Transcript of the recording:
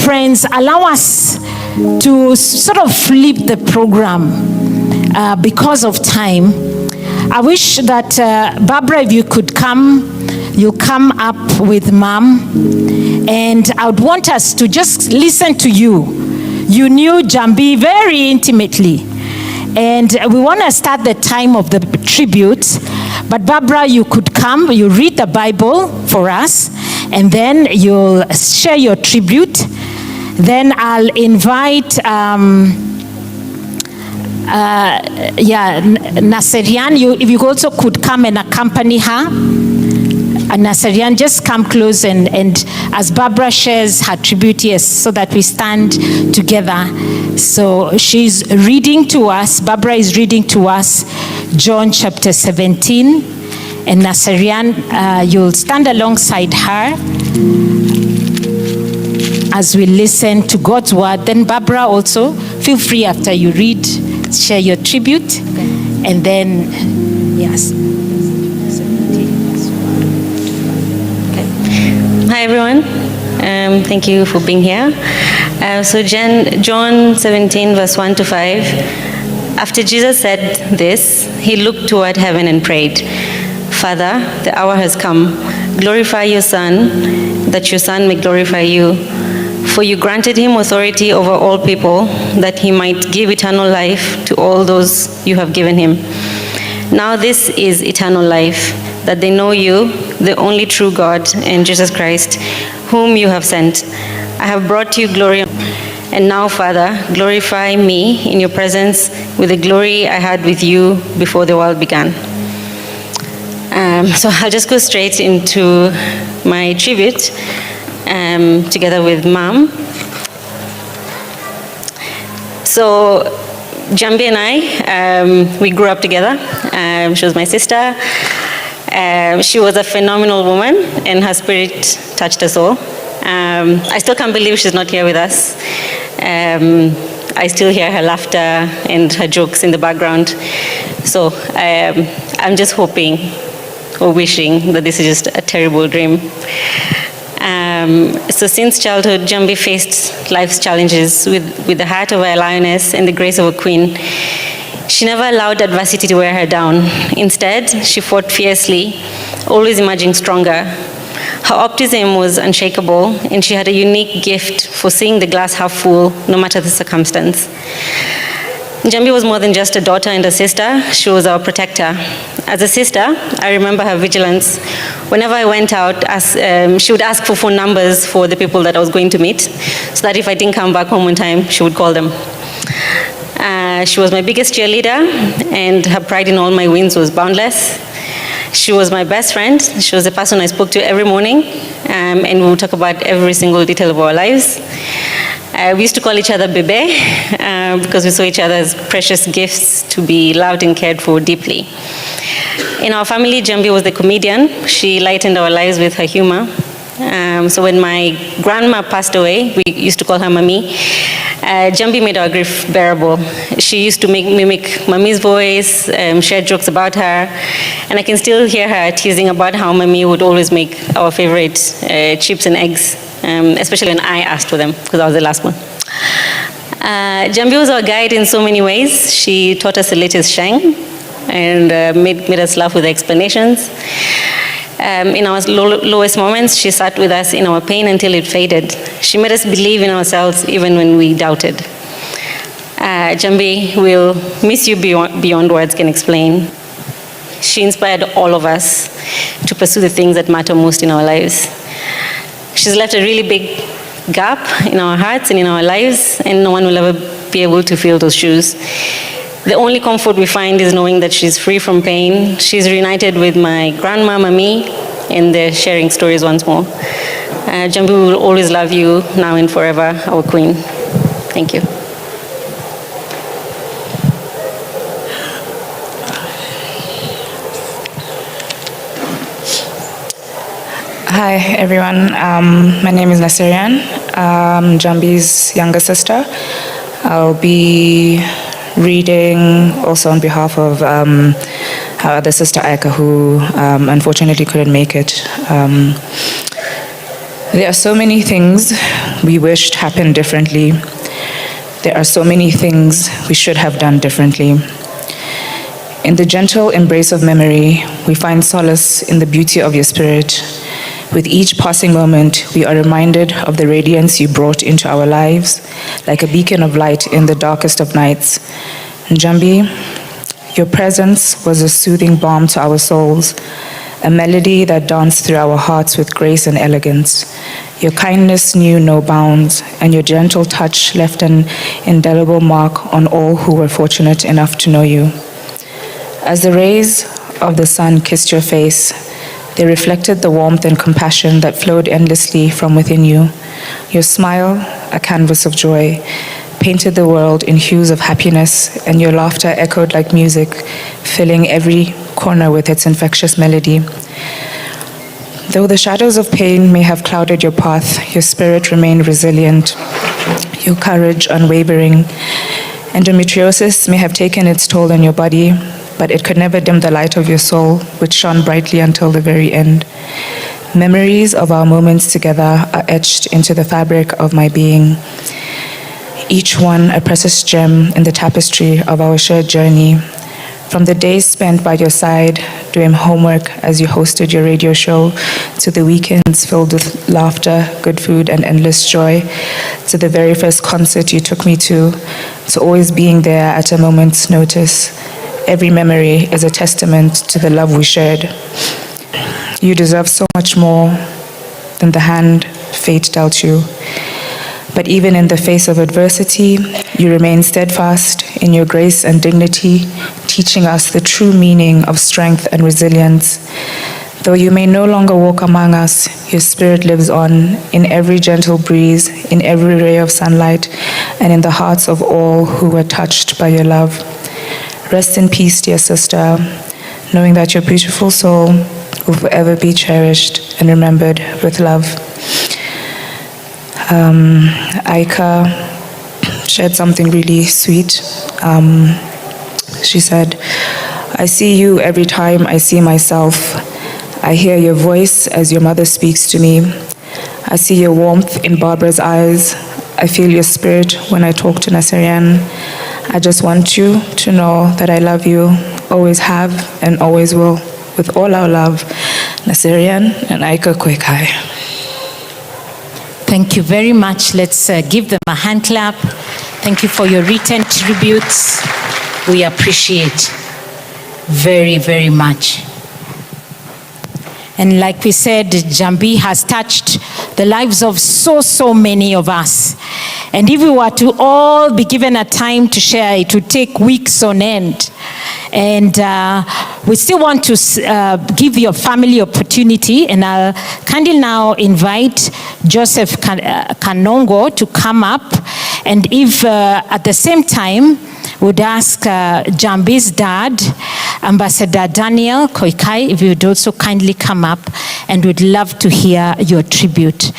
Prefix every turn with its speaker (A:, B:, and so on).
A: friends, allow us to sort of flip the program because of time. I wish that Barbara, if you could come, you come up with Mom, and I would want us to just listen to you. You knew Jahmby very intimately, and we want to start the time of the tribute. But Barbara, you could come, you read the Bible for us, and then you'll share your tribute. Then I'll invite Naserian, if you also could come and accompany her. Naserian, just come close and as Barbara shares her tribute, yes, so that we stand together. So she's reading to us, Barbara is reading to us John chapter 17, and Naserian, you'll stand alongside her as we listen to God's word. Then Barbara also, feel free after you read, share your tribute, and then, yes.
B: Hi everyone, thank you for being here. So John 17 verse 1 to 5, after Jesus said this, he looked toward heaven and prayed, Father, the hour has come, glorify your Son, that your Son may glorify you. For you granted him authority over all people, that he might give eternal life to all those you have given him. Now this is eternal life, that they know you, the only true God, and Jesus Christ, whom you have sent. I have brought you glory, and now, Father, glorify me in your presence with the glory I had with you before the world began. So I'll just go straight into my tribute, together with Mom. So Jahmby and I, we grew up together. She was my sister. She was a phenomenal woman, and her spirit touched us all. I still can't believe she's not here with us. I still hear her laughter and her jokes in the background. So I'm just hoping or wishing that this is just a terrible dream. So since childhood, Jahmby faced life's challenges with the heart of a lioness and the grace of a queen. She never allowed adversity to wear her down. Instead, she fought fiercely, always emerging stronger. Her optimism was unshakable, and she had a unique gift for seeing the glass half full, no matter the circumstance. Njambi was more than just a daughter and a sister. She was our protector. As a sister, I remember her vigilance. Whenever I went out, she would ask for phone numbers for the people that I was going to meet, so that if I didn't come back home on time, she would call them. She was my biggest cheerleader, and her pride in all my wins was boundless. She was my best friend. She was the person I spoke to every morning, and we would talk about every single detail of our lives. We used to call each other Bebe, because we saw each other as precious gifts to be loved and cared for deeply. In our family, Jahmby was the comedian. She lightened our lives with her humor. So when my grandma passed away, we used to call her Mummy. Jahmby made our grief bearable. She used to mimic Mummy's voice, share jokes about her, and I can still hear her teasing about how Mummy would always make our favorite chips and eggs, especially when I asked for them, because I was the last one. Jahmby was our guide in so many ways. She taught us the latest shang and made us laugh with her explanations. In our lowest moments, she sat with us in our pain until it faded. She made us believe in ourselves even when we doubted. Jahmby will miss you beyond words can explain. She inspired all of us to pursue the things that matter most in our lives. She's left a really big gap in our hearts and in our lives, and no one will ever be able to fill those shoes. The only comfort we find is knowing that she's free from pain. She's reunited with my grandma, Mummy, and they're sharing stories once more. Jahmby will always love you now and forever, our queen. Thank you.
C: Hi, everyone. My name is Naserian. I'm Jahmby's younger sister. I'll be reading also on behalf of her other sister, Aika, who unfortunately couldn't make it. There are so many things we wished happened differently. There are so many things we should have done differently. In the gentle embrace of memory, we find solace in the beauty of your spirit. With each passing moment, we are reminded of the radiance you brought into our lives, like a beacon of light in the darkest of nights. Njambi, your presence was a soothing balm to our souls, a melody that danced through our hearts with grace and elegance. Your kindness knew no bounds, and your gentle touch left an indelible mark on all who were fortunate enough to know you. As the rays of the sun kissed your face, they reflected the warmth and compassion that flowed endlessly from within you. Your smile, a canvas of joy, painted the world in hues of happiness, and your laughter echoed like music, filling every corner with its infectious melody. Though the shadows of pain may have clouded your path, your spirit remained resilient, your courage unwavering. Endometriosis may have taken its toll on your body, but it could never dim the light of your soul, which shone brightly until the very end. Memories of our moments together are etched into the fabric of my being, each one a precious gem in the tapestry of our shared journey. From the days spent by your side, doing homework as you hosted your radio show, to the weekends filled with laughter, good food, and endless joy, to the very first concert you took me to always being there at a moment's notice. Every memory is a testament to the love we shared. You deserve so much more than the hand fate dealt you. But even in the face of adversity, you remain steadfast in your grace and dignity, teaching us the true meaning of strength and resilience. Though you may no longer walk among us, your spirit lives on in every gentle breeze, in every ray of sunlight, and in the hearts of all who were touched by your love. Rest in peace, dear sister, knowing that your beautiful soul will forever be cherished and remembered with love. Aika shared something really sweet. She said, I see you every time I see myself. I hear your voice as your mother speaks to me. I see your warmth in Barbara's eyes. I feel your spirit when I talk to Naran. I just want you to know that I love you, always have and always will, with all our love. Naran and Aika Koikai.
A: Thank you very much. Let's give them a hand clap. Thank you for your written tributes. We appreciate very, very much. And like we said, Jahmby has touched the lives of so many of us. And if we were to all be given a time to share, it would take weeks on end. And we still want to give your family opportunity, and I'll kindly now invite Joseph Kanongo to come up. And if at the same time, would ask Jahmby's dad, Ambassador Daniel Koikai, if you would also kindly come up, and would love to hear your tribute.